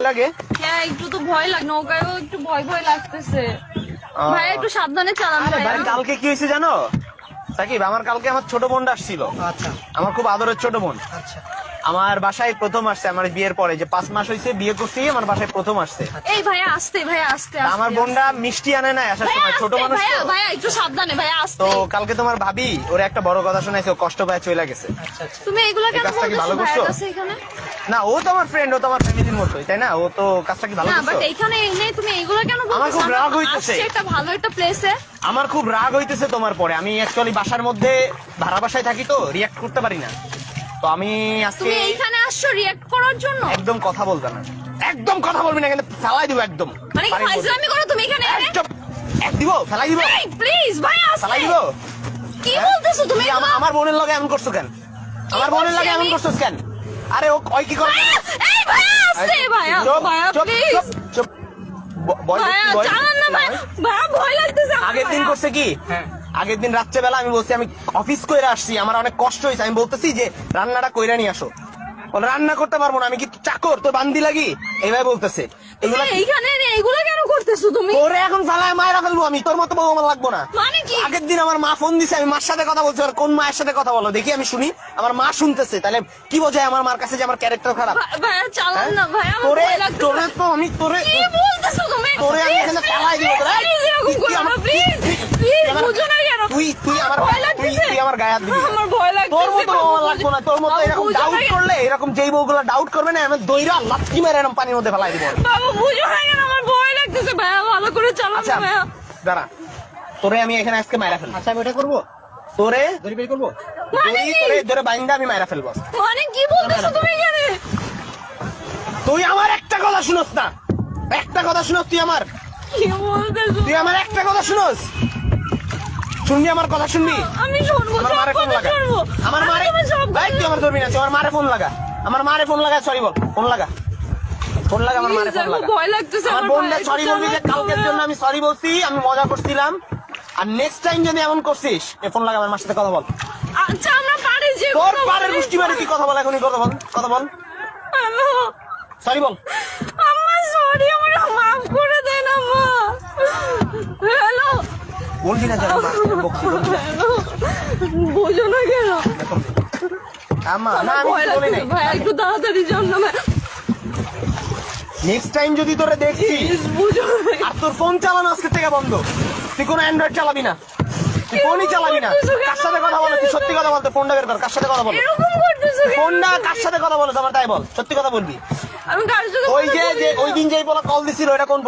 লাগে? হ্যাঁ একটু তো ভয় লাগে, নৌকায়ও একটু ভয় ভয় লাগতেছে। ভাই একটু সাবধানে চালান ভাই। কালকে কি হয়েছে জানো সাকিব, আমার কালকে আমার ছোট বোনটা আসছিল। আচ্ছা আমার খুব আদরের ছোট বোন। আচ্ছা আমার বাসায় প্রথম আসছে, আমার বিয়ের পরে যে 5 মাস হয়েছে বিয়ে করছি, আমার বাসায় প্রথম আসছে। এই ভাইয়া আসতে, ভাইয়া আসতে। আমার বোনটা মিষ্টি আনে না আসার সময়, ছোট মানুষ ভাইয়া তো। ভাইয়া একটু সাবধানে ভাইয়া আসতে। তো কালকে তোমার ভাবি ওরে একটা বড় কথা শোনাইছে, ও কষ্ট পায় চলে গেছে। আচ্ছা আচ্ছা তুমি এগুলা কেন এই কাজটা কি ভালো বলতেছো করছো? ভাইয়ার কাছে এখানে? না ও তো আমার ফ্রেন্ড, ও তো আমার ফ্যামিলির মতোই, তাই না? ও তো কাজটা কি ভালো না বাট করছো? এখানে এনে তুমি এগুলা কেন বলতেছো? আমার খুব রাগ আমরা হইতেছে। আসছি একটা ভালো একটা প্লেসে। আমার খুব রাগ হইতেছে তোমার পরে। আমি অ্যাকচুয়ালি বাসার মধ্যে ভাড়া বাসায় থাকি তো রিয়াক্ট করতে পারি না। তো আমি আজকে তুমি এইখানে আসছো রিঅ্যাক্ট করার জন্য? একদম কথা বলবে না, একদম কথা বলবি না, কিন্তু ফেলাই দিব একদম। মানে কি বাড়ির মধ্যে। ফাইজলামি করো তুমি এখানে এনে? একদম এক দিব, ফেলাই দিব, এই প্লিজ ভাইয়া আসতে। ফেলাই দিব। কি হ্যাঁ? বলতেছো তুমি তুই এগুলা? আমার বোনের লগে এমন করছো কেন? আমার বোনের বলছি লগে এমন আমি? করছোস কেন? আরে ও কয় কি করে? ভাইয়া, এই ভাইয়া আসতে ভাইয়া। চুপ, ভাইয়া চুপ, প্লিজ। চুপ, চুপ। বয় ভাইয়া বয়- চালান না ভাইয়া। ভাইয়া ভয় লাগতেছে আমার আগের দিন ভাইয়া। করছে কি, হ্যাঁ আগের দিন রাত্রেবেলা আমি বলছি আমি অফিস কইরা আসছি, আমার অনেক কষ্ট হয়েছে, আমি বলতেছি যে রান্নাটা কইরা নিয়ে আসো। বলে রান্না করতে পারবো না, আমি কি চাকর তোর বান্দি লাগি? এইভাবে বলতেছে। এগুলা তুমি এইখানে এনে এগুলা কেন করতেছো তুমি? তোরে এখন ফালায় মায়েরা ফেলবো আমি, তোর মতো বউ আমার লাগবো না। মানে কি? আগের দিন আমার মা ফোন দিছে, আমি মার সাথে কথা বলছি, আর কোন মায়ের সাথে কথা বলো দেখি আমি শুনি। আমার মা শুনতেছে, তাহলে কি বোঝায় আমার মার কাছে যে আমার ক্যারেক্টার খারাপ? ভাইয়া চালান না ভাইয়া, আমার তোরে ভয় লাগতেছে। তোরে তো আমি তোরে কি বলতেছো তুমি? তোরে আমি এখানে ফালাই দিব তোরে। প্লিজ এরকম তুই করো না আমার- প্লিজ। তুই- প্লিজ তুই আমার- বুঝো না কেন? তুই তুই আমার ভয় তুই লাগতেছে। তুই আমার গায়ে হাত দিবি না। আমার ভয় লাগতেছে। তোর মতো বউ আমার লাগবো না, তোর মতো বাবু, এরকম বুঝো না ডাউট কেন? করলে, এরকম যেই বউগুলো ডাউট করবে না, আমি দইরা লাথি মেরে এরকম পানির মধ্যে ফেলাই দিব। বাবু বুঝো না কেন? আমার ভয় লাগতেছে ভাইয়া, ভালো করে চালান আচ্ছা না ভাইয়া। দাঁড়া, তোরে আমি এখানে আজকে মাইরা ফেলবো। আচ্ছা আমি ওটা করবো, তোরে দড়ি বের করবো। মানে কি? তোরে ধরে বাইন্দা আমি মাইরা ফেলবো। মানে কি বলতেছো তুমি এখানে? তুই আমার একটা কথা শুনস না, একটা কথা শুনস তুই আমার, কি বলতেছো? তুই আমার একটা কথা শুনস, শুনবি আমার কথা শুনবি? আমি শুনবো, আমার সব মারে ফোন কথা লাগা, শুনবো। আমার আমি মারে, তোমার সব ভাই কথা- তুই আমার ধরবি না, তুই আমার মারে ফোন লাগা, আমার মারে ফোন লাগা, সরি বল, ফোন লাগা, ফোন লাগা, আমার মারে Please, ফোন আমার লাগা। ভয় লাগতেছে, আমার আমার বোনটা ভাইয়ের সরি সাথে বলবি যে আমার কালকের হবে। জন্য আমি সরি বলছি, আমি মজা করছিলাম। আর নেক্সট টাইম যদি এমন করছিস, এ ফোন লাগা, আমার মার সাথে কথা বল। আচ্ছা আমরা পারি যে তোর কথা পাড়ের বলি। গোষ্ঠী বাড়ি তুই কথা বল, এখনই কথা বল, কথা বল, হ্যালো সরি বল। আম্মা, সরি, আমার মাফ করে দেন আম্মা। হ্যালো বলবি না যে আমি মার সাথে বকছি, বলবি না। হ্যালো, বোঝো না কেন? আমা না, আমার আমি ভয় কিছু বলি লাগতেছে নাই। ভাই, একটু তাড়াতাড়ি যান না ভাই। নেক্সট টাইম যদি তোরে দেখছি Please, বুঝো না। আর তোর ফোন চালানো আজকে থেকে বন্ধ, তুই কোনো অ্যান্ড্রয়েড চালাবি না, তুই ফোনই চালাবি না। করতেছো কেন? কার সাথে কথা বলো, তুই সত্যি কথা বল, তোর ফোনটা বের কর, কার সাথে কথা বলো, এরকম করতেছো কেন? ফোনটা কার সাথে কথা বলো, তোমার তাই বল, সত্যি কথা বলবি। আমি কার সাথে ওই কথা যে বলি যে না। ওই দিন যেই বলা কল দিছিল, এটা কোন